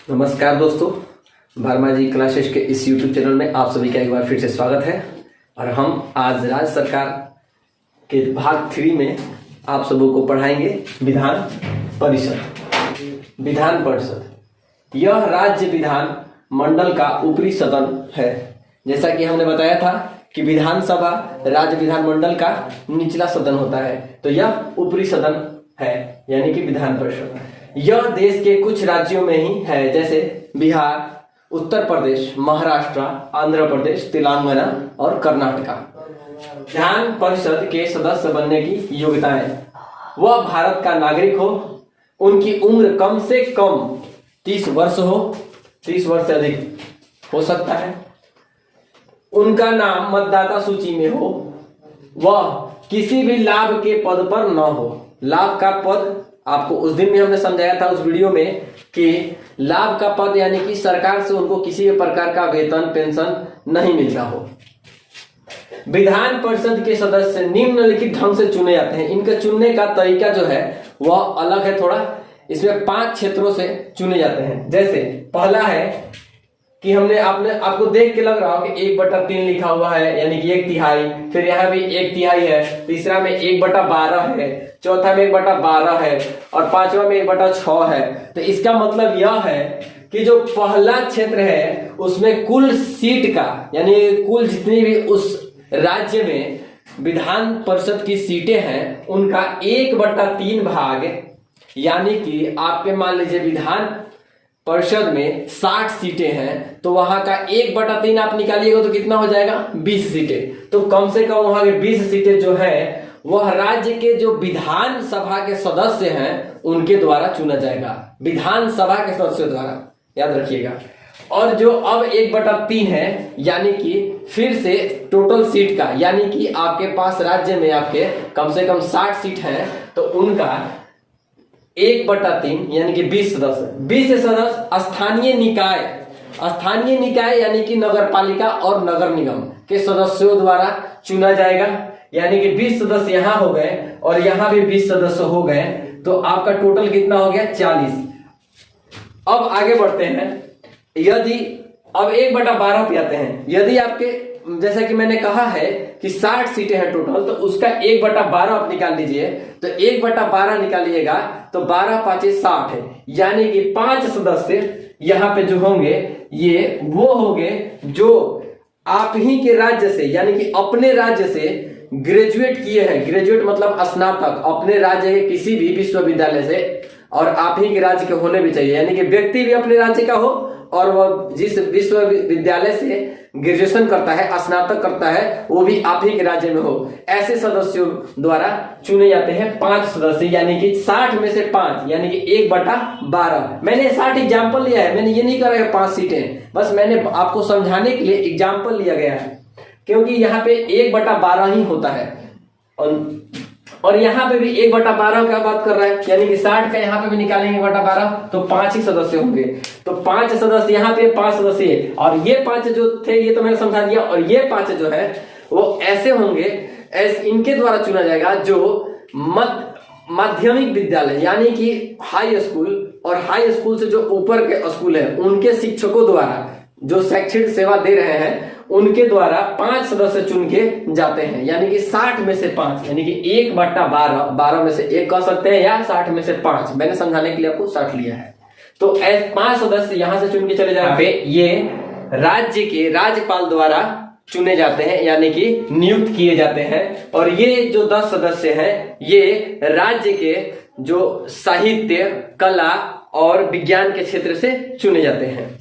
नमस्कार दोस्तों, वर्मा जी क्लासेस के इस YouTube चैनल में आप सभी का एक बार फिर से स्वागत है। और हम आज राज्य सरकार के भाग 3 में आप सबों को पढ़ाएंगे विधान परिषद। विधान परिषद यह राज्य विधान मंडल का ऊपरी सदन है। जैसा कि हमने बताया था कि विधानसभा राज्य विधान मंडल का निचला सदन होता है, तो यह ऊपरी सदन है यानी कि विधान परिषद। यह देश के कुछ राज्यों में ही है, जैसे बिहार, उत्तर प्रदेश, महाराष्ट्र, आंध्र प्रदेश, तेलंगाना और कर्नाटका। विधान परिषद के सदस्य बनने की योग्यताएं: वह भारत का नागरिक हो, उनकी उम्र कम से कम 30 वर्ष हो, 30 वर्ष से अधिक हो सकता है, उनका नाम मतदाता सूची में हो, वह किसी भी लाभ के पद पर न हो। लाभ का पद आपको उस दिन भी हमने समझाया था उस वीडियो में कि लाभ का पद यानी कि सरकार से उनको किसी भी प्रकार का वेतन पेंशन नहीं मिलता हो। विधान परिषद के सदस्य निम्नलिखित ढंग से चुने जाते हैं। इनके चुनने का तरीका जो है वह अलग है थोड़ा। इसमें 5 क्षेत्रों से चुने जाते हैं। जैसे पहला है कि आपको देख के लग रहा हो कि 1/3 लिखा हुआ है यानी कि 1/3, फिर यहाँ भी 1/3 है, तीसरा में 1/12 है, चौथा में 1/12 है और पांचवा में 1/6 है। तो इसका मतलब यह है कि जो पहला क्षेत्र है उसमें कुल सीट का यानी कुल जितनी भी उस राज्य में विधान परिषद की सीटें हैं उनका 1/3 भाग, यानी कि आपके मान लीजिए विधान परिषद में 60 सीटें हैं तो वहां का 1/3 आप निकालिएगा तो कितना हो जाएगा, 20 सीटें। तो कम से कम वहां के 20 सीटें जो है वह राज्य के जो विधानसभा के सदस्य हैं उनके द्वारा चुना जाएगा, विधानसभा के सदस्यों द्वारा, याद रखिएगा। और जो अब 1/3 है यानी कि फिर से टोटल सीट का, यानी कि आपके पास राज्य में आपके कम से कम 60 सीट हैं तो उनका 1/3 यानी कि 20 सदस्य। 20 सदस्य स्थानीय निकाय यानी कि नगर पालिका और नगर निगम के सदस्यों द्वारा चुना जाएगा। यानी कि 20 सदस्य यहाँ हो गए और यहाँ भी 20 सदस्य हो गए, तो आपका टोटल कितना हो गया, 40। अब आगे बढ़ते हैं। यदि अब 1/12 पे आते हैं। यदि आपके जैसा कि मैंने कहा है कि 60 सीटें हैं टोटल, तो उसका 1/12 आप निकाल लीजिए। तो 1/12 निकालिएगा तो 12 5 60 है, यानी कि 5 सदस्य यहाँ पे जो होंगे ये वो होंगे जो आप ही के राज्य से यानी कि अपने राज्य से ग्रेजुएट किए हैं। ग्रेजुएट मतलब स्नातक, अपने राज्य के किसी भी विश्वविद्यालय से, और आप ही के राज्य के होने भी चाहिए, यानी कि व्यक्ति भी अपने राज्य का हो और वह जिस विश्वविद्यालय से ग्रेजुएशन करता है, स्नातक करता है, वो भी आप ही के राज्य में हो। ऐसे सदस्यों द्वारा चुने जाते हैं 5 सदस्य, यानी कि 60 में से 5 यानी कि 1/12। मैंने 60 एग्जाम्पल लिया है, मैंने ये नहीं करा है 5 सीटें, बस मैंने आपको समझाने के लिए एग्जाम्पल लिया गया है, क्योंकि यहाँ पे 1/12 ही होता है और यहाँ पे भी 1/12 का बात कर रहा है, यानी कि 60 का यहाँ पे भी निकालेंगे 1/12 तो 5 ही सदस्य होंगे। तो 5 सदस्य यहाँ पे, 5 सदस्य, और ये 5 जो थे ये तो मैंने समझा दिया, और ये 5 जो है वो ऐसे होंगे, इनके द्वारा चुना जाएगा जो माध्यमिक विद्यालय यानी कि हाई स्कूल और हाई स्कूल से जो ऊपर के स्कूल है उनके शिक्षकों द्वारा जो शैक्षणिक सेवा दे रहे हैं उनके द्वारा 5 सदस्य चुन के जाते हैं, यानी कि 60 में से 5 यानी कि 1/12, 12 में से 1 कह सकते हैं या 60 में से 5, मैंने समझाने के लिए आपको 60 लिया है। तो 5 सदस्य यहां से चुन के चले जाएंगे। ये राज्य के राज्यपाल द्वारा चुने जाते हैं यानी कि नियुक्त किए जाते हैं। और ये जो 10 सदस्य हैं ये राज्य के जो साहित्य, कला और विज्ञान के क्षेत्र से चुने जाते हैं।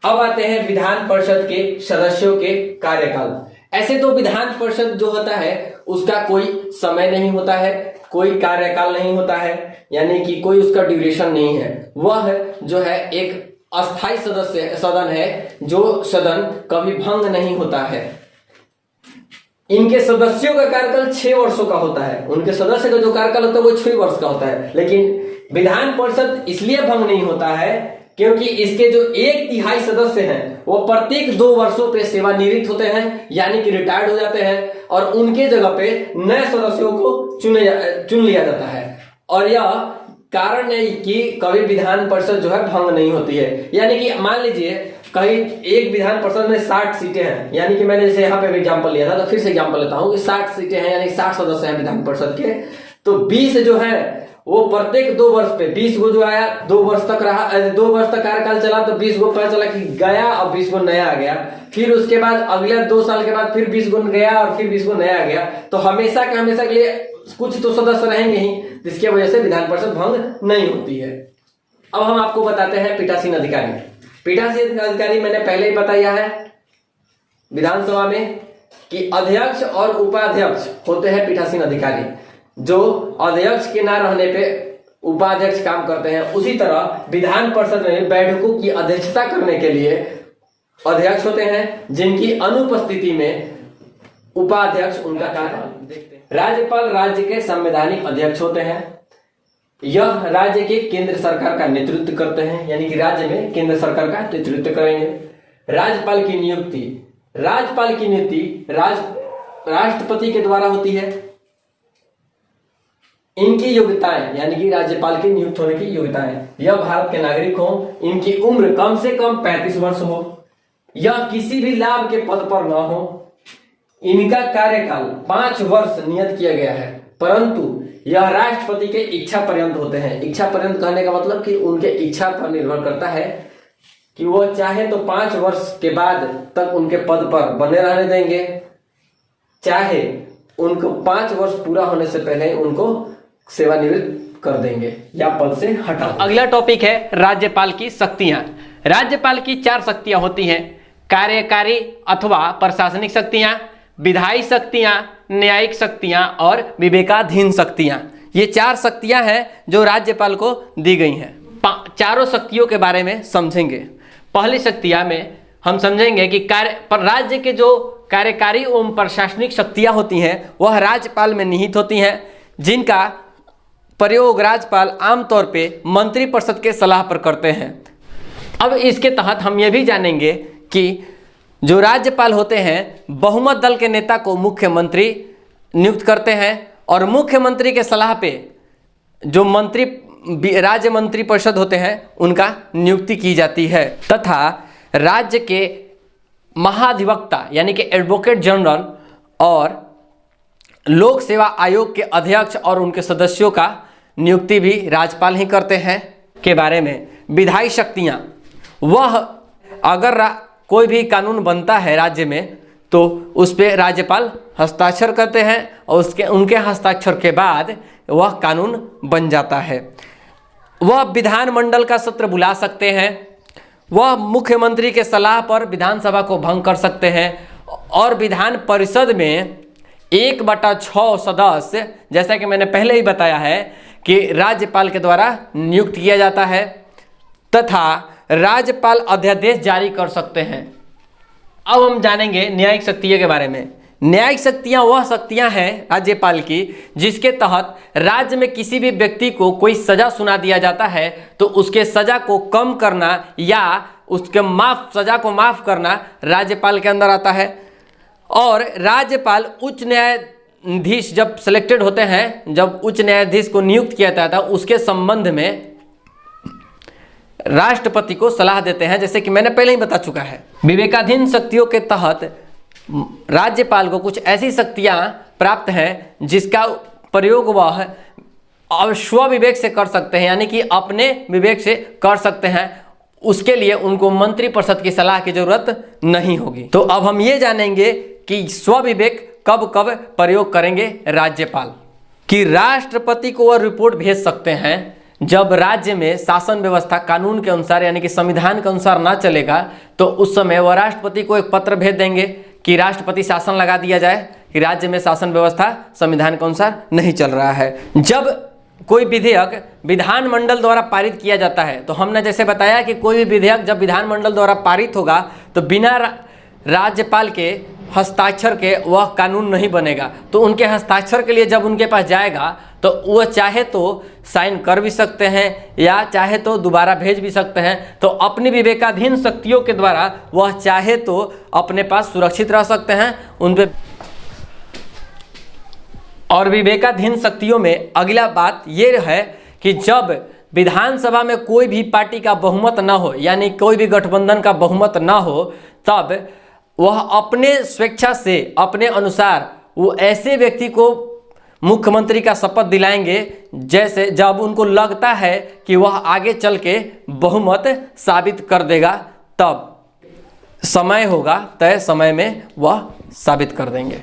अब आते हैं विधान परिषद के सदस्यों के कार्यकाल। ऐसे तो विधान परिषद जो होता है उसका कोई समय नहीं होता है, कोई कार्यकाल नहीं होता है, यानी कि कोई उसका ड्यूरेशन नहीं है। वह जो है एक अस्थायी सदन है जो सदन कभी भंग नहीं होता है। इनके सदस्यों का कार्यकाल 6 वर्षों का होता है। उनके सदस्य का जो कार्यकाल होता है वो 6 वर्ष का होता है। लेकिन विधान परिषद इसलिए भंग नहीं होता है क्योंकि इसके जो 1/3 सदस्य हैं वो प्रत्येक 2 वर्षों पे सेवानिवृत्त होते हैं, यानी कि रिटायर्ड हो जाते हैं, और उनके जगह पे नए सदस्यों को चुन लिया जाता है। और यह कारण नहीं कि कभी विधान परिषद जो है भंग नहीं होती है। यानी कि मान लीजिए कहीं एक विधान परिषद में 60 सीटें हैं, यानी कि मैंने जैसे यहाँ पे भी एग्जाम्पल लिया था, तो फिर से एग्जाम्पल लेता हूँ कि 60 सीटें हैं, यानी 60 सदस्य हैं विधान परिषद के, तो 20 जो है वो प्रत्येक 2 वर्ष पे 20 गो जो आया, 2 वर्ष तक रहा, 2 वर्ष तक कार्यकाल चला तो 20 गो पता चला कि गया और 20 गो नया आ गया। फिर उसके बाद अगले 2 साल के बाद फिर 20 गो गया और फिर 20 गो नया आ गया। तो हमेशा के लिए कुछ तो सदस्य रहेंगे ही, जिसकी वजह से विधान परिषद भंग नहीं होती है। अब हम आपको बताते हैं पीठासीन अधिकारी। पीठासीन अधिकारी मैंने पहले ही बताया है विधानसभा में कि अध्यक्ष और उपाध्यक्ष होते हैं पीठासीन अधिकारी, जो अध्यक्ष के ना रहने पे उपाध्यक्ष काम करते हैं। उसी तरह विधान परिषद में बैठकों की अध्यक्षता करने के लिए अध्यक्ष होते हैं, जिनकी अनुपस्थिति में उपाध्यक्ष उनका कार्य देखते हैं। राज्यपाल राज्य के संवैधानिक अध्यक्ष होते हैं। यह राज्य के केंद्र सरकार का नेतृत्व करते हैं, यानी कि राज्य में केंद्र सरकार का नेतृत्व करेंगे। राज्यपाल की नियुक्ति राष्ट्रपति के द्वारा होती है। इनकी योग्यताएं, यानी कि राज्यपाल की नियुक्त होने की योग्यताएं, यह भारत के नागरिक हो, इनकी उम्र कम से कम 35 वर्ष हो, यह किसी भी लाभ के पद पर न हो, इनका कार्यकाल 5 वर्ष नियत किया गया है, परंतु यह राष्ट्रपति के इच्छा पर्यंत होते हैं। इच्छा पर्यंत कहने का मतलब कि उनके इच्छा पर निर्भर करता है कि वो चाहे तो 5 वर्ष के बाद तक उनके पद पर बने रहने देंगे, चाहे उनको 5 वर्ष पूरा होने से पहले उनको सेवानिवृत्त कर देंगे या पद से हटा। अगला टॉपिक है राज्यपाल की शक्तियां। राज्यपाल की 4 शक्तियां होती हैं: कार्यकारी अथवा प्रशासनिक शक्तियां, विधायी शक्तियां, न्यायिक शक्तियां और विवेकाधीन शक्तियां। ये 4 शक्तियां हैं जो राज्यपाल को दी गई हैं। चारों शक्तियों के बारे में समझेंगे। पहली शक्तियां में हम समझेंगे कि राज्य के जो कार्यकारी एवं प्रशासनिक शक्तियां होती हैं वह राज्यपाल में निहित होती हैं, जिनका प्रयोग राज्यपाल आमतौर पे मंत्रिपरिषद के सलाह पर करते हैं। अब इसके तहत हम ये भी जानेंगे कि जो राज्यपाल होते हैं बहुमत दल के नेता को मुख्यमंत्री नियुक्त करते हैं और मुख्यमंत्री के सलाह पे जो राज्य मंत्रिपरिषद होते हैं उनका नियुक्ति की जाती है, तथा राज्य के महाधिवक्ता यानी कि एडवोकेट जनरल और लोक सेवा आयोग के अध्यक्ष और उनके सदस्यों का नियुक्ति भी राज्यपाल ही करते हैं। के बारे में विधायी शक्तियां, वह अगर कोई भी कानून बनता है राज्य में तो उस पर राज्यपाल हस्ताक्षर करते हैं और उनके हस्ताक्षर के बाद वह कानून बन जाता है। वह विधानमंडल का सत्र बुला सकते हैं, वह मुख्यमंत्री के सलाह पर विधानसभा को भंग कर सकते हैं और विधान परिषद में 1/6 सदस्य, जैसा कि मैंने पहले ही बताया है कि राज्यपाल के द्वारा नियुक्त किया जाता है, तथा राज्यपाल अध्यादेश जारी कर सकते हैं। अब हम जानेंगे न्यायिक शक्तियों के बारे में। न्यायिक शक्तियां वह शक्तियां हैं राज्यपाल की जिसके तहत राज्य में किसी भी व्यक्ति को कोई सजा सुना दिया जाता है तो उसके सजा को कम करना या उसके सजा को माफ करना राज्यपाल के अंदर आता है। और राज्यपाल उच्च न्यायाधीश जब सिलेक्टेड होते हैं, जब उच्च न्यायाधीश को नियुक्त किया जाता है उसके संबंध में राष्ट्रपति को सलाह देते हैं, जैसे कि मैंने पहले ही बता चुका है। विवेकाधीन शक्तियों के तहत राज्यपाल को कुछ ऐसी शक्तियां प्राप्त हैं जिसका प्रयोग वह स्वविवेक से कर सकते हैं, यानी कि अपने विवेक से कर सकते हैं। उसके लिए उनको मंत्रिपरिषद की सलाह की जरूरत नहीं होगी। तो अब हम ये जानेंगे कि स्वविवेक कब कब प्रयोग करेंगे राज्यपाल। कि राष्ट्रपति को वह रिपोर्ट भेज सकते हैं जब राज्य में शासन व्यवस्था कानून के अनुसार यानी कि संविधान के अनुसार ना चलेगा, तो उस समय वह राष्ट्रपति को एक पत्र भेज देंगे कि राष्ट्रपति शासन लगा दिया जाए कि राज्य में शासन व्यवस्था संविधान के अनुसार नहीं चल रहा है। जब कोई विधेयक विधानमंडल द्वारा पारित किया जाता है, तो हमने जैसे बताया कि कोई भी विधेयक जब विधानमंडल द्वारा पारित होगा तो बिना राज्यपाल के हस्ताक्षर के वह कानून नहीं बनेगा। तो उनके हस्ताक्षर के लिए जब उनके पास जाएगा तो वह चाहे तो साइन कर भी सकते हैं या चाहे तो दोबारा भेज भी सकते हैं। तो अपनी विवेकाधीन शक्तियों के द्वारा वह चाहे तो अपने पास सुरक्षित रह सकते हैं उन पे। और विवेकाधीन शक्तियों में अगला बात यह है कि जब विधानसभा में कोई भी पार्टी का बहुमत ना हो, यानी कोई भी गठबंधन का बहुमत ना हो, तब वह अपने स्वेच्छा से, अपने अनुसार वो ऐसे व्यक्ति को मुख्यमंत्री का शपथ दिलाएंगे जैसे जब उनको लगता है कि वह आगे चल के बहुमत साबित कर देगा, तब समय होगा, तय समय में वह साबित कर देंगे।